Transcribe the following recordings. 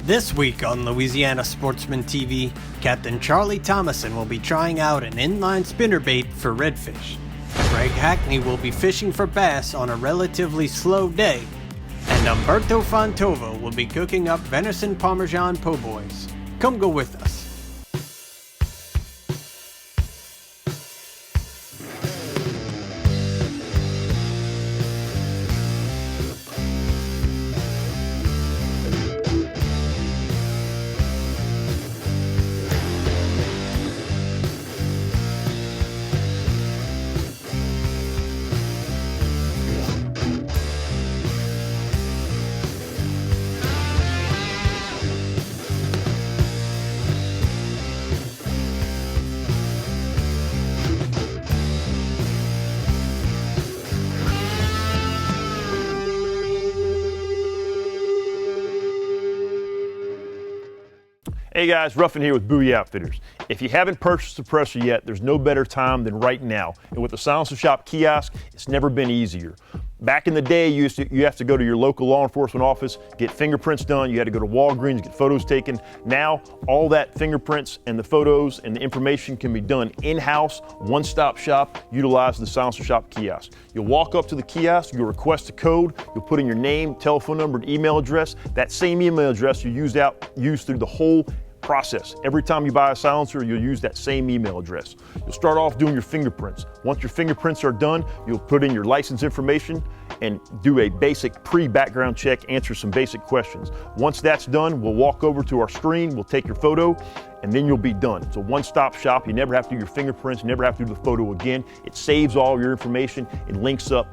This week on Louisiana Sportsman TV, Captain Charlie Thomason will be trying out an inline spinnerbait for redfish. Greg Hackney will be fishing for bass on a relatively slow day, and Umberto Fontova will be cooking up venison parmesan po' boys. Come go with us. Hey guys, Ruffin here with Bowie Outfitters. If you haven't purchased a suppressor yet, there's no better time than right now. And with the Silencer Shop kiosk, it's never been easier. Back in the day, you have to go to your local law enforcement office, get fingerprints done. You had to go to Walgreens, get photos taken. Now, all that fingerprints and the photos and the information can be done in-house, one-stop shop, utilize the Silencer Shop kiosk. You'll walk up to the kiosk, you'll request a code, you'll put in your name, telephone number, and email address. That same email address you use through the whole process. Every time you buy a silencer, you'll use that same email address. You'll start off doing your fingerprints. Once your fingerprints are done, you'll put in your license information and do a basic pre-background check, answer some basic questions. Once that's done, we'll walk over to our screen, we'll take your photo, and then you'll be done. It's a one-stop shop. You never have to do your fingerprints, you never have to do the photo again. It saves all your information and links up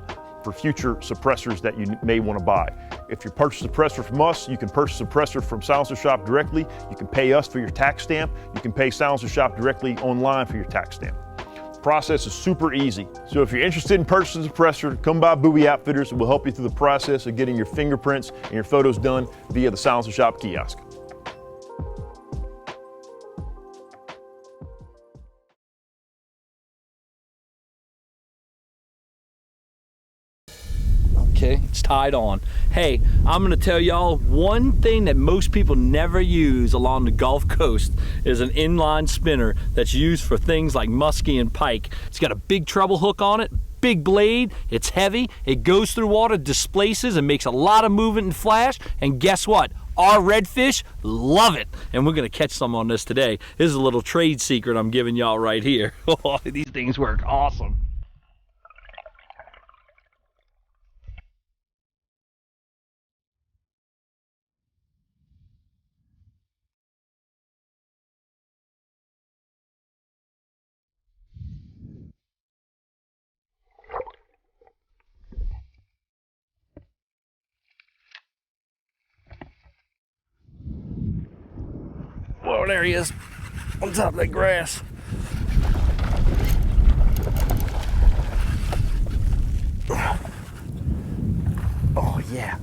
for future suppressors that you may want to buy. If you purchase a suppressor from us, you can purchase a suppressor from Silencer Shop directly. You can pay us for your tax stamp. You can pay Silencer Shop directly online for your tax stamp. The process is super easy. So if you're interested in purchasing a suppressor, come by Bowie Outfitters and we'll help you through the process of getting your fingerprints and your photos done via the Silencer Shop kiosk. Okay, it's tied on. Hey, I'm gonna tell y'all one thing that most people never use along the Gulf Coast is an inline spinner that's used for things like muskie and pike. It's got a big treble hook on it, big blade, it's heavy, it goes through water, displaces, and makes a lot of movement and flash, and guess what? Our redfish love it, and we're gonna catch some on this today. This is a little trade secret I'm giving y'all right here. These things work awesome. Whoa, there he is, on top of that grass. Oh yeah.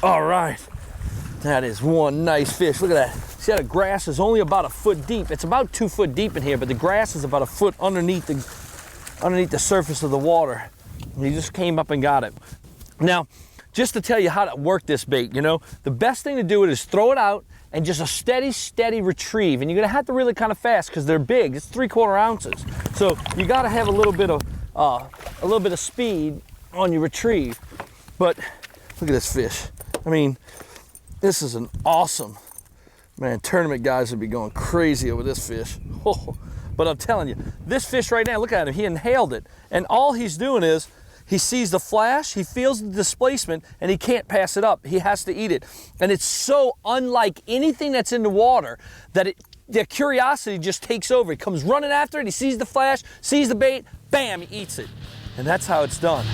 All right, that is one nice fish. Look at that. See how the grass is only about a foot deep. It's about 2 foot deep in here, but the grass is about a foot underneath the surface of the water. And he just came up and got it. Now, just to tell you how to work this bait, the best thing to do is throw it out and just a steady retrieve. And you're gonna have to really kind of fast because they're big. It's 3/4 ounces. So you gotta have a little bit of speed on your retrieve. But look at this fish. I mean, this is an awesome, man, tournament guys would be going crazy over this fish. Oh, but I'm telling you, this fish right now, look at him, he inhaled it. And all he's doing is, he sees the flash, he feels the displacement, and he can't pass it up. He has to eat it. And it's so unlike anything that's in the water that the curiosity just takes over. He comes running after it, he sees the flash, sees the bait, bam, he eats it. And that's how it's done.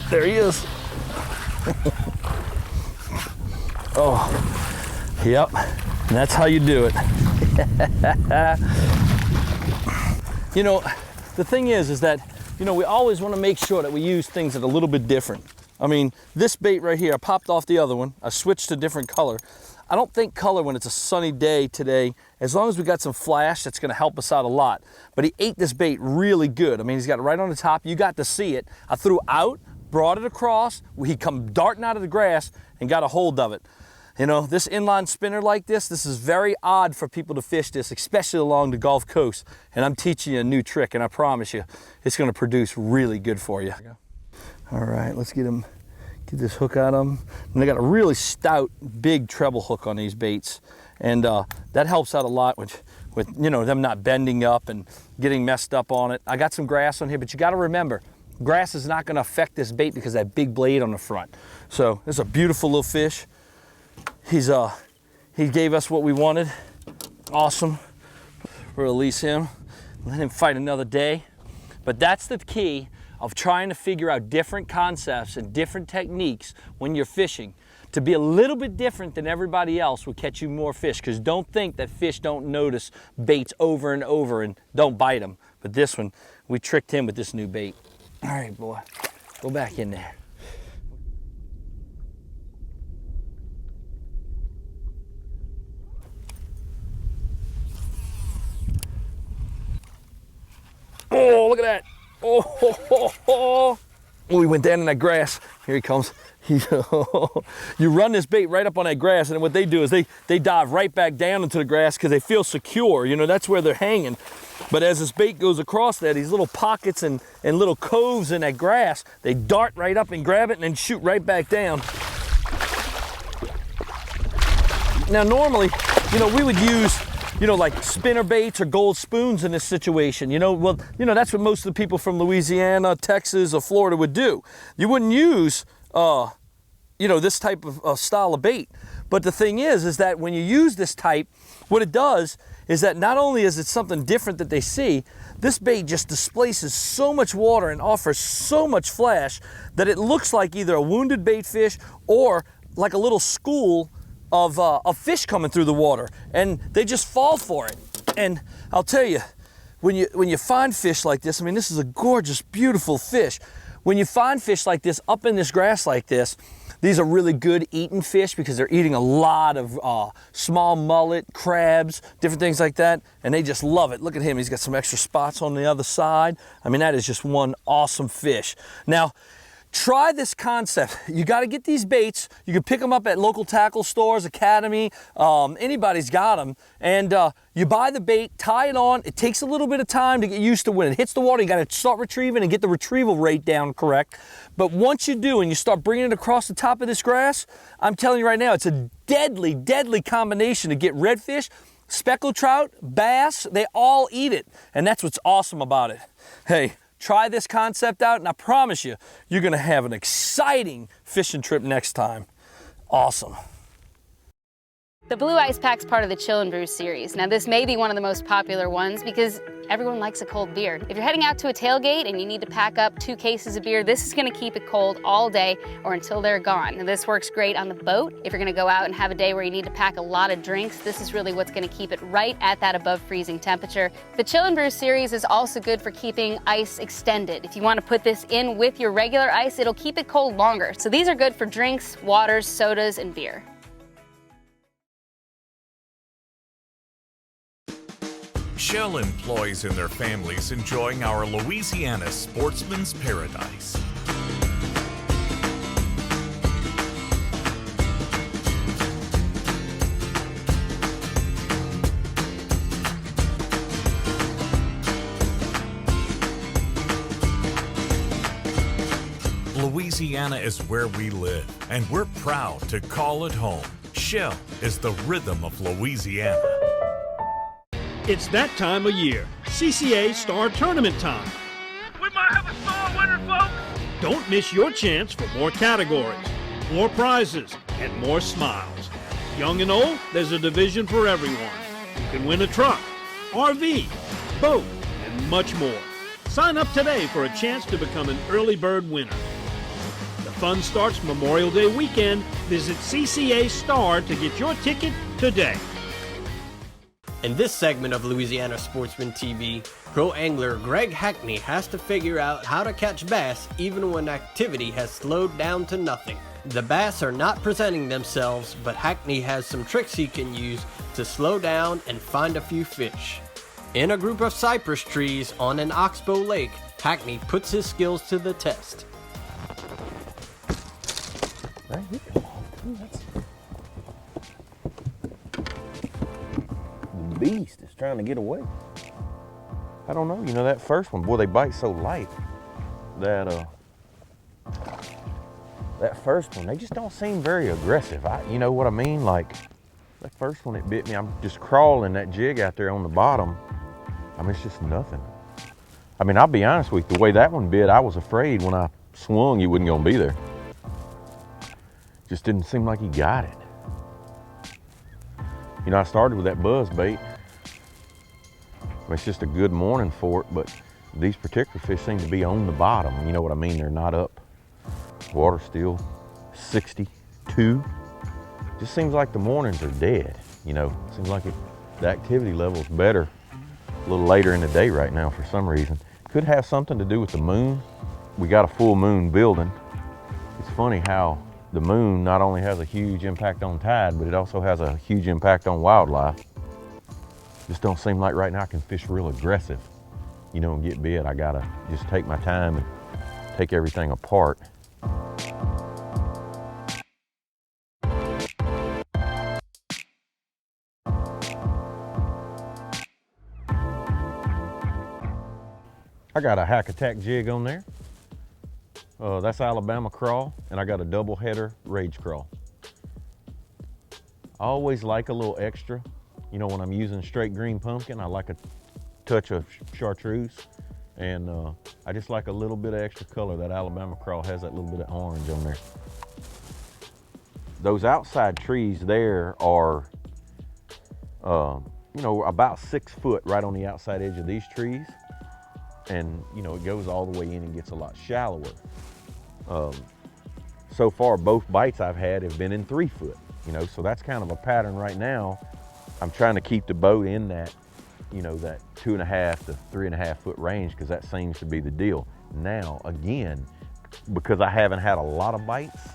There he is. Oh, yep. And that's how you do it. The thing is that, we always want to make sure that we use things that are a little bit different. I mean, this bait right here, I popped off the other one. I switched to a different color. I don't think color when it's a sunny day today. As long as we got some flash, that's gonna help us out a lot. But he ate this bait really good. I mean, he's got it right on the top. You got to see it. I threw out, brought it across. He come darting out of the grass and got a hold of it. You know, this inline spinner like this is very odd for people to fish this, especially along the Gulf Coast. And I'm teaching you a new trick, and I promise you, it's gonna produce really good for you. All right, let's get this hook out of them. And they got a really stout, big treble hook on these baits. And that helps out a lot with you know, them not bending up and getting messed up on it. I got some grass on here, but you gotta remember, grass is not gonna affect this bait because of that big blade on the front. So this is a beautiful little fish. He gave us what we wanted. Awesome. We'll release him, let him fight another day. But that's the key of trying to figure out different concepts and different techniques when you're fishing. To be a little bit different than everybody else will catch you more fish, because don't think that fish don't notice baits over and over and don't bite them. But this one, we tricked him with this new bait. All right, boy, go back in there. Oh, look at that. Oh, he went down in that grass. Here he comes. You run this bait right up on that grass, and what they do is they dive right back down into the grass because they feel secure. You know, that's where they're hanging. But as this bait goes across there, these little pockets and little coves in that grass, they dart right up and grab it and then shoot right back down. Now, normally, you know, we would use, you know, like spinner baits or gold spoons in this situation. You know, well, you know, that's what most of the people from Louisiana, Texas, or Florida would do. You wouldn't use, you know, this type of style of bait. But the thing is that when you use this type, what it does is that not only is it something different that they see, this bait just displaces so much water and offers so much flash that it looks like either a wounded bait fish or like a little school of fish coming through the water, and they just fall for it. And I'll tell you, when you find fish like this, I mean, this is a gorgeous, beautiful fish. When you find fish like this up in this grass like this, these are really good eating fish because they're eating a lot of small mullet, crabs, different things like that, and they just love it. Look at him, he's got some extra spots on the other side. I mean, that is just one awesome fish. Now, try this concept. You got to get these baits. You can pick them up at local tackle stores, Academy, anybody's got them. And you buy the bait, tie it on. It takes a little bit of time to get used to when it hits the water. You got to start retrieving and get the retrieval rate down correct. But once you do and you start bringing it across the top of this grass, I'm telling you right now, it's a deadly, deadly combination to get redfish, speckled trout, bass. They all eat it. And that's what's awesome about it. Hey, try this concept out, and I promise you, you're gonna have an exciting fishing trip next time. Awesome. The Blue Ice Pack's part of the Chill and Brew series. Now, this may be one of the most popular ones because everyone likes a cold beer. If you're heading out to a tailgate and you need to pack up 2 cases of beer, this is gonna keep it cold all day or until they're gone. Now, this works great on the boat. If you're gonna go out and have a day where you need to pack a lot of drinks, this is really what's gonna keep it right at that above freezing temperature. The Chill and Brew series is also good for keeping ice extended. If you wanna put this in with your regular ice, it'll keep it cold longer. So these are good for drinks, waters, sodas, and beer. Shell employees and their families enjoying our Louisiana Sportsman's Paradise. Louisiana is where we live, and we're proud to call it home. Shell is the rhythm of Louisiana. It's that time of year, CCA Star Tournament time. We might have a star winner, folks. Don't miss your chance for more categories, more prizes, and more smiles. Young and old, there's a division for everyone. You can win a truck, RV, boat, and much more. Sign up today for a chance to become an early bird winner. The fun starts Memorial Day weekend. Visit CCA Star to get your ticket today. In this segment of Louisiana Sportsman TV, pro angler Greg Hackney has to figure out how to catch bass even when activity has slowed down to nothing. The bass are not presenting themselves, but Hackney has some tricks he can use to slow down and find a few fish. In a group of cypress trees on an oxbow lake, Hackney puts his skills to the test. Right here. The beast is trying to get away. I don't know, you know, that first one, boy, they bite so light that that first one, they just don't seem very aggressive. You know what I mean? Like, that first one, it bit me. I'm just crawling that jig out there on the bottom. I mean, it's just nothing. I mean, I'll be honest with you, the way that one bit, I was afraid when I swung, he wasn't gonna be there. Just didn't seem like he got it. You know, I started with that buzz bait. It's just a good morning for it, but these particular fish seem to be on the bottom. You know what I mean? They're not up. Water's still 62. Just seems like the mornings are dead. You know, seems like the activity level's better a little later in the day right now for some reason. Could have something to do with the moon. We got a full moon building. It's funny how the moon not only has a huge impact on tide, but it also has a huge impact on wildlife. Just don't seem like right now I can fish real aggressive, you know, and get bit. I gotta just take my time and take everything apart. I got a hack attack jig on there. That's Alabama crawl, and I got a double header rage crawl. I always like a little extra. You know, when I'm using straight green pumpkin, I like a touch of chartreuse, and I just like a little bit of extra color. That Alabama crawl has that little bit of orange on there. Those outside trees there are, you know, about 6 foot right on the outside edge of these trees. And, you know, it goes all the way in and gets a lot shallower. So far, both bites I've had have been in 3 foot, you know, so that's kind of a pattern right now. I'm trying to keep the boat in that, you know, that 2.5 to 3.5 foot range, because that seems to be the deal. Now, again, because I haven't had a lot of bites,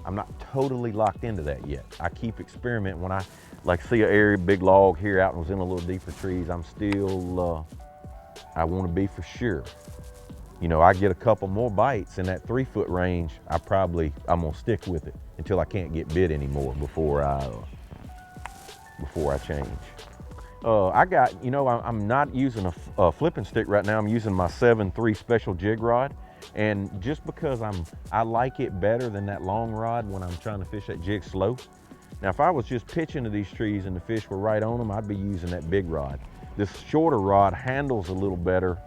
I'm not totally locked into that yet. I keep experimenting. When I like see an area, big log here out and was in a little deeper trees, I'm still, I want to be for sure. You know, I get a couple more bites in that 3 foot range, I'm gonna stick with it until I can't get bit anymore before I change. I got, you know, I'm not using a flipping stick right now. I'm using my 7.3 special jig rod. And just because I like it better than that long rod when I'm trying to fish that jig slow. Now, if I was just pitching to these trees and the fish were right on them, I'd be using that big rod. This shorter rod handles a little better,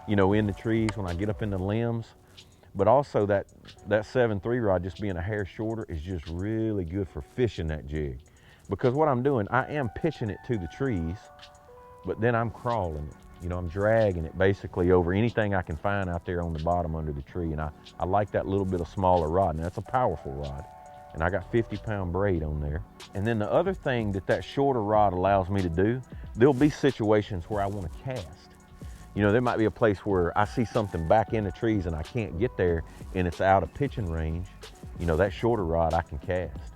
you know, in the trees when I get up in the limbs. But also that 7.3 rod, just being a hair shorter, is just really good for fishing that jig. Because what I'm doing, I am pitching it to the trees, but then I'm crawling it. You know, I'm dragging it basically over anything I can find out there on the bottom under the tree. And I like that little bit of smaller rod. And that's a powerful rod. And I got 50-pound braid on there. And then the other thing that shorter rod allows me to do, there'll be situations where I want to cast. You know, there might be a place where I see something back in the trees and I can't get there and it's out of pitching range. You know, that shorter rod I can cast.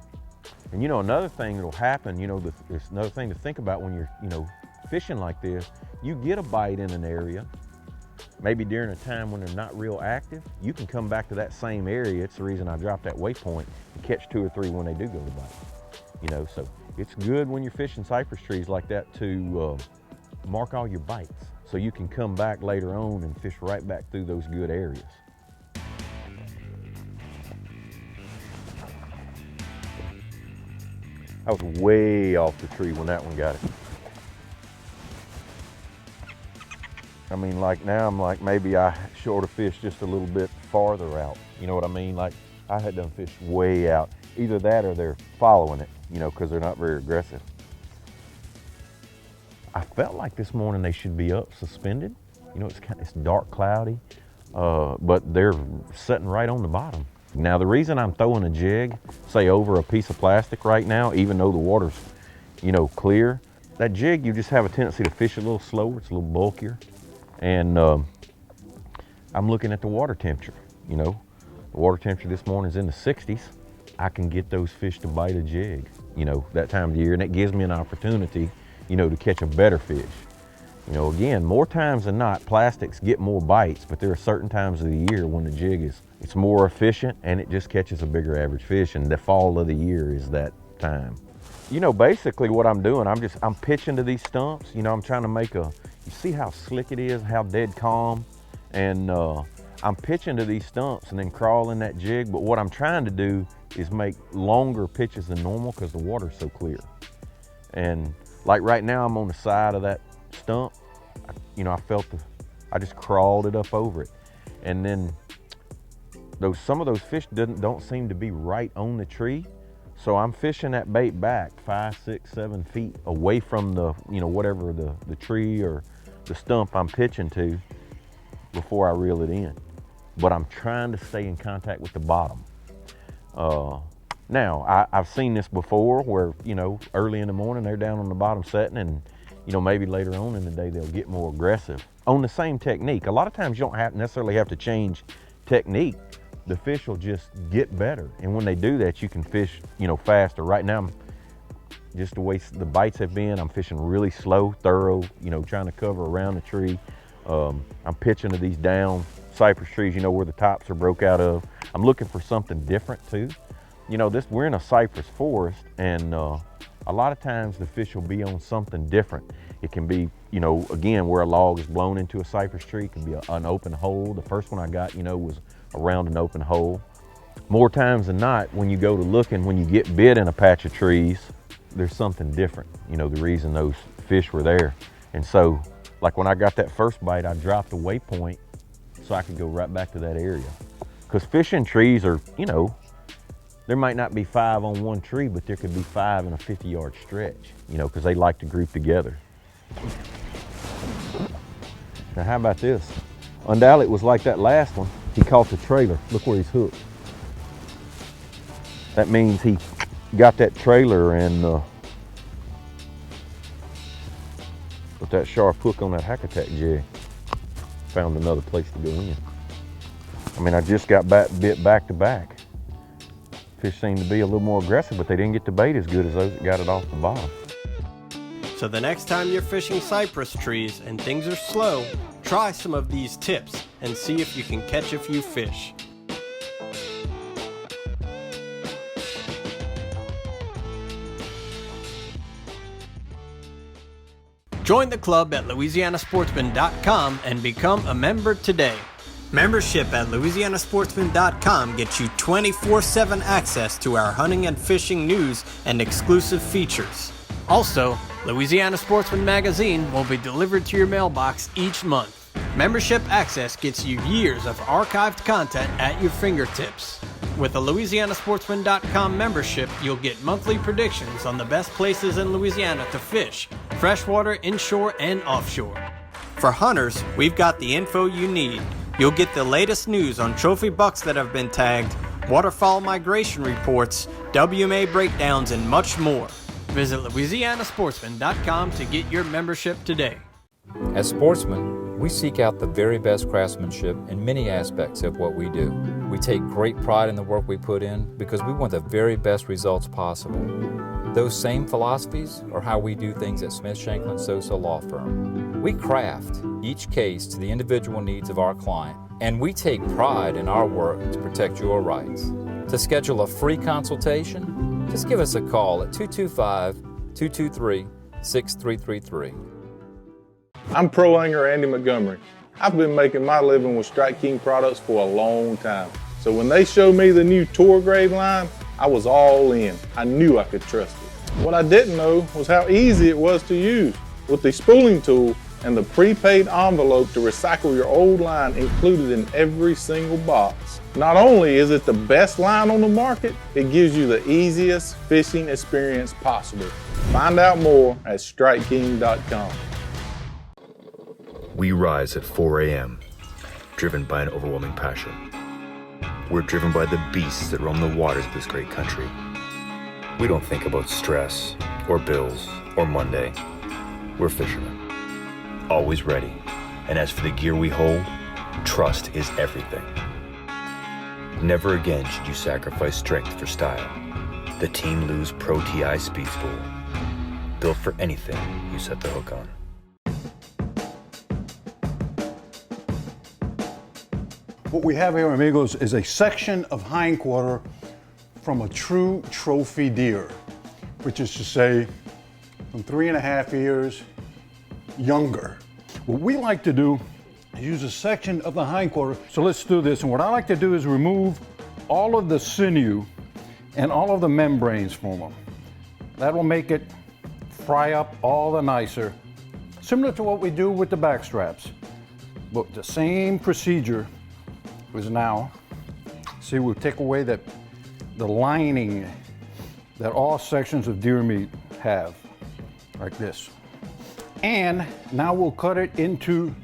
And you know, another thing that'll happen, you know, there's another thing to think about when you're, you know, fishing like this. You get a bite in an area, maybe during a time when they're not real active, you can come back to that same area. It's the reason I dropped that waypoint and catch 2 or 3 when they do go to bite. You know, so it's good when you're fishing cypress trees like that to mark all your bites so you can come back later on and fish right back through those good areas. I was way off the tree when that one got it. I mean, like now I'm like, maybe I should have fished just a little bit farther out. You know what I mean? Like I had done fished way out. Either that or they're following it, you know, because they're not very aggressive. I felt like this morning they should be up suspended. You know, it's dark cloudy, but they're sitting right on the bottom. Now the reason I'm throwing a jig, say over a piece of plastic right now, even though the water's, you know, clear, that jig, you just have a tendency to fish a little slower, it's a little bulkier. And I'm looking at the water temperature, you know. The water temperature this morning is in the 60s. I can get those fish to bite a jig, you know, that time of the year, and it gives me an opportunity, you know, to catch a better fish. You know, again, more times than not, plastics get more bites, but there are certain times of the year when the jig it's more efficient and it just catches a bigger average fish, and the fall of the year is that time. You know, basically what I'm doing, I'm pitching to these stumps. You know, I'm trying to make you see how slick it is, how dead calm, and I'm pitching to these stumps and then crawling that jig, but what I'm trying to do is make longer pitches than normal because the water's so clear. And like right now, I'm on the side of that stump. You know, I just crawled it up over it. And then some of those fish don't seem to be right on the tree. So I'm fishing that bait back 5, 6, 7 feet away from the, you know, whatever the tree or the stump I'm pitching to before I reel it in. But I'm trying to stay in contact with the bottom. Now, I've seen this before where, you know, early in the morning they're down on the bottom setting, and, you know, maybe later on in the day they'll get more aggressive on the same technique. A lot of times you don't necessarily have to change technique. The fish will just get better. And when they do that, you can fish, you know, faster. Right now, just the way the bites have been, I'm fishing really slow, thorough, you know, trying to cover around the tree. I'm pitching to these down cypress trees, you know, where the tops are broke out of. I'm looking for something different too. You know, we're in a cypress forest, and a lot of times the fish will be on something different. It can be, you know, again, where a log is blown into a cypress tree. It can be an open hole. The first one I got, you know, was around an open hole. More times than not, when you go to looking, when you get bit in a patch of trees, there's something different, you know, the reason those fish were there. And so, like when I got that first bite, I dropped a waypoint so I could go right back to that area. Because fishing trees are, you know, there might not be 5 on one tree, but there could be 5 in a 50-yard stretch, you know, because they like to group together. Now, how about this? Undoubtedly, it was like that last one. He caught the trailer. Look where he's hooked. That means he got that trailer and with that sharp hook on that hack attack jig, found another place to go in. I mean, I just got bit back to back. Fish seemed to be a little more aggressive, but they didn't get the bait as good as those that got it off the bottom. So the next time you're fishing cypress trees and things are slow, try some of these tips and see if you can catch a few fish. Join the club at LouisianaSportsman.com and become a member today. Membership at LouisianaSportsman.com gets you 24/7 access to our hunting and fishing news and exclusive features. Also, Louisiana Sportsman magazine will be delivered to your mailbox each month. Membership access gets you years of archived content at your fingertips. With a LouisianaSportsman.com membership, you'll get monthly predictions on the best places in Louisiana to fish, freshwater, inshore, and offshore. For hunters, we've got the info you need. You'll get the latest news on trophy bucks that have been tagged, waterfowl migration reports, WMA breakdowns, and much more. Visit LouisianaSportsman.com to get your membership today. As sportsmen, we seek out the very best craftsmanship in many aspects of what we do. We take great pride in the work we put in because we want the very best results possible. Those same philosophies are how we do things at Smith Shanklin Sosa Law Firm. We craft each case to the individual needs of our client, and we take pride in our work to protect your rights. To schedule a free consultation, just give us a call at 225-223-6333. I'm pro angler Andy Montgomery. I've been making my living with Strike King products for a long time. So when they showed me the new Tour Grade line, I was all in. I knew I could trust it. What I didn't know was how easy it was to use. With the spooling tool and the prepaid envelope to recycle your old line included in every single box. Not only is it the best line on the market, it gives you the easiest fishing experience possible. Find out more at StrikeKing.com. We rise at 4 a.m., driven by an overwhelming passion. We're driven by the beasts that roam the waters of this great country. We don't think about stress, or bills, or Monday. We're fishermen, always ready. And as for the gear we hold, trust is everything. Never again should you sacrifice strength for style. The Team Lou's Pro TI Speed Spool. Built for anything you set the hook on. What we have here, amigos, is a section of hindquarter from a true trophy deer, which is to say, from 3.5 years younger. What we like to do is use a section of the hindquarter. So let's do this. And what I like to do is remove all of the sinew and all of the membranes from them. That will make it fry up all the nicer. Similar to what we do with the back straps. But the same procedure is now, see, we'll take away the lining that all sections of deer meat have, like this. And now we'll cut it into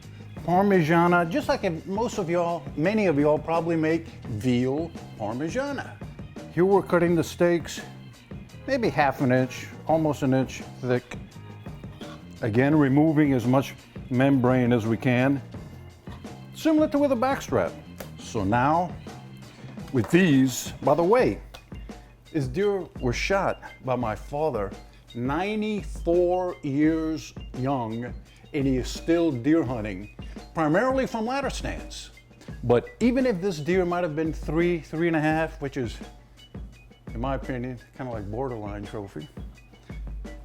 Parmigiana, just like most of y'all, many of y'all probably make veal Parmigiana. Here we're cutting the steaks, maybe 1/2 inch, almost 1 inch thick. Again, removing as much membrane as we can, similar to with a backstrap. So now, with these, by the way, this deer was shot by my father, 94 years young, and he is still deer hunting, primarily from ladder stands. But even if this deer might have been 3.5, which is, in my opinion, kind of like borderline trophy,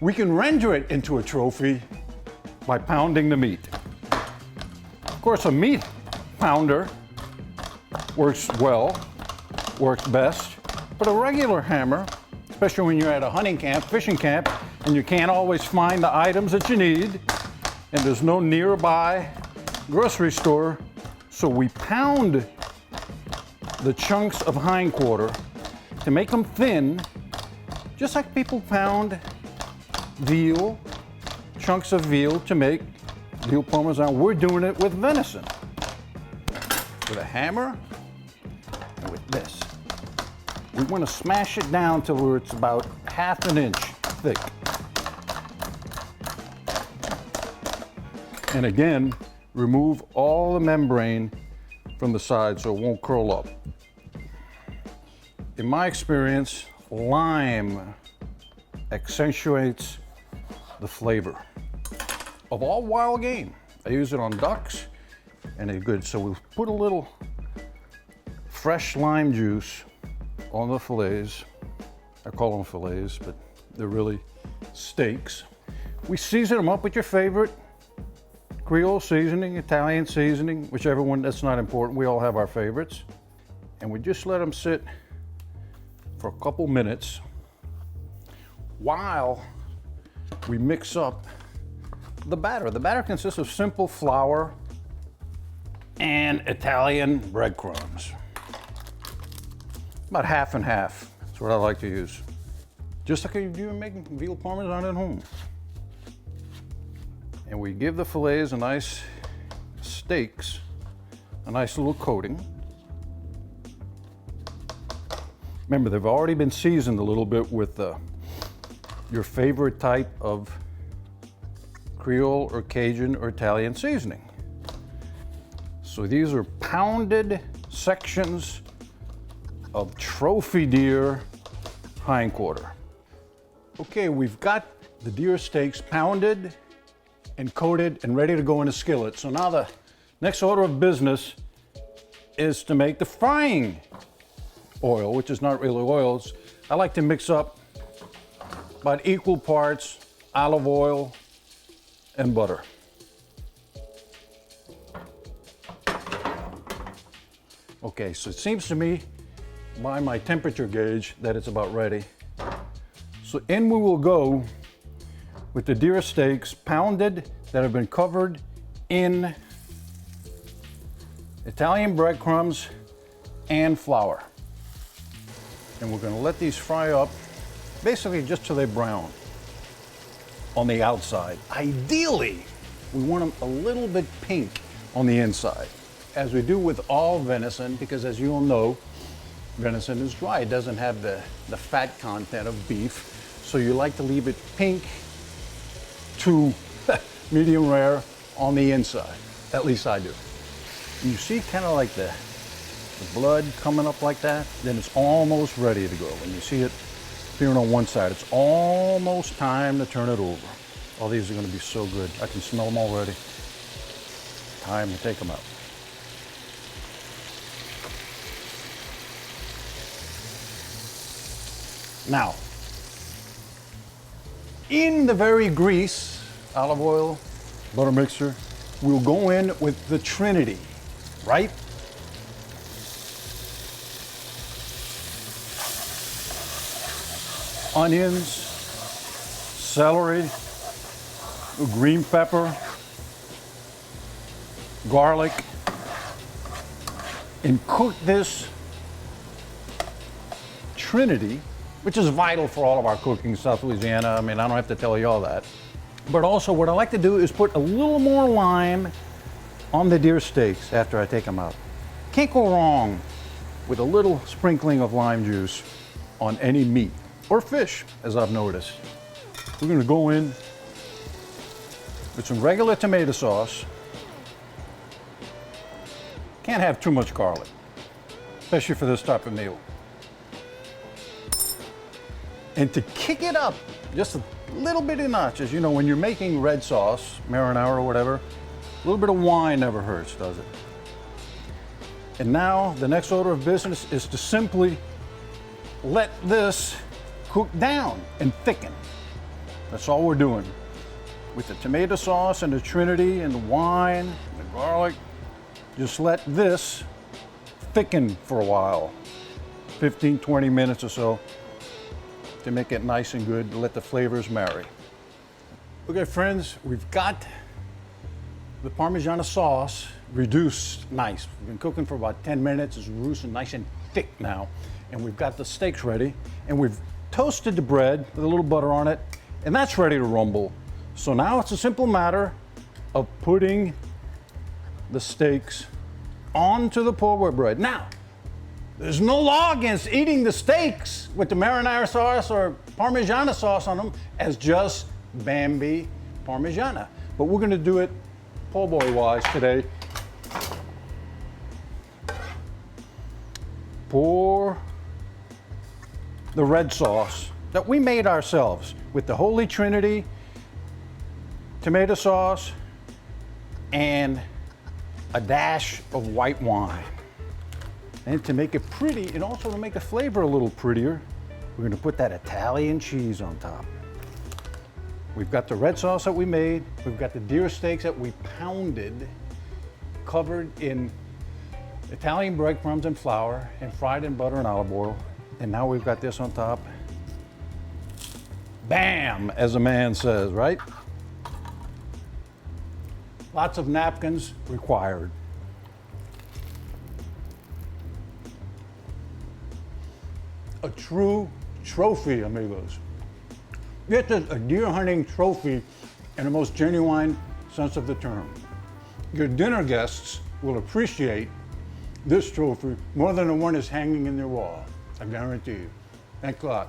we can render it into a trophy by pounding the meat. Of course, a meat pounder works well, works best, but a regular hammer, especially when you're at a hunting camp, fishing camp, and you can't always find the items that you need, and there's no nearby grocery store, so we pound the chunks of hindquarter to make them thin, just like people pound veal, chunks of veal to make veal Parmesan. We're doing it with venison, with a hammer and with this. We want to smash it down till where it's about 1/2 inch thick. And again, remove all the membrane from the side so it won't curl up. In my experience, lime accentuates the flavor of all wild game. I use it on ducks and they're good. So we'll put a little fresh lime juice on the fillets. I call them fillets, but they're really steaks. We season them up with your favorite Creole seasoning, Italian seasoning, whichever one, that's not important. We all have our favorites. And we just let them sit for a couple minutes while we mix up the batter. The batter consists of simple flour and Italian breadcrumbs. About 1/2 and 1/2. That's what I like to use. Just like you do making veal Parmesan at home. And we give the fillets a nice, steaks, a nice little coating. Remember, they've already been seasoned a little bit with your favorite type of Creole or Cajun or Italian seasoning. So these are pounded sections of trophy deer hindquarter. Okay, we've got the deer steaks pounded and coated and ready to go in a skillet. So now the next order of business is to make the frying oil, which is not really oils. I like to mix up about equal parts olive oil and butter. Okay, so it seems to me by my temperature gauge that it's about ready. So in we will go with the deer steaks pounded that have been covered in Italian breadcrumbs and flour. And we're going to let these fry up basically just till they brown on the outside. Ideally, we want them a little bit pink on the inside, as we do with all venison, because as you all know, venison is dry. It doesn't have the fat content of beef, so you like to leave it pink to medium rare on the inside. At least I do. And you see kind of like the the blood coming up like that, then it's almost ready to go. When you see it appearing on one side, it's almost time to turn it over. Oh, these are going to be so good. I can smell them already. Time to take them out. Now, in the very grease, olive oil, butter mixture, we'll go in with the Trinity, right? Onions, celery, green pepper, garlic, and cook this Trinity, which is vital for all of our cooking in South Louisiana. I mean, I don't have to tell you all that. But also what I like to do is put a little more lime on the deer steaks after I take them out. Can't go wrong with a little sprinkling of lime juice on any meat or fish, as I've noticed. We're gonna go in with some regular tomato sauce. Can't have too much garlic, especially for this type of meal. And to kick it up just a little bit of notches, you know, when you're making red sauce, marinara or whatever, a little bit of wine never hurts, does it? And now the next order of business is to simply let this cook down and thicken. That's all we're doing. With the tomato sauce and the Trinity and the wine and the garlic, just let this thicken for a while, 15, 20 minutes or so, to make it nice and good, let the flavors marry. Okay, friends, we've got the Parmigiana sauce reduced nice. We've been cooking for about 10 minutes. It's reduced nice and thick now. And we've got the steaks ready, and we've toasted the bread with a little butter on it, and that's ready to rumble. So now it's a simple matter of putting the steaks onto the pulled pork bread. Now, there's no law against eating the steaks with the marinara sauce or Parmigiana sauce on them as just Bambi Parmigiana. But we're gonna do it po' boy wise today. Pour the red sauce that we made ourselves with the Holy Trinity, tomato sauce, and a dash of white wine. And to make it pretty, and also to make the flavor a little prettier, we're gonna put that Italian cheese on top. We've got the red sauce that we made, we've got the deer steaks that we pounded, covered in Italian breadcrumbs and flour, and fried in butter and olive oil. And now we've got this on top. Bam, as a man says, right? Lots of napkins required. A true trophy, amigos. This is a deer hunting trophy in the most genuine sense of the term. Your dinner guests will appreciate this trophy more than the one that's hanging in their wall. I guarantee you. Thanks a lot.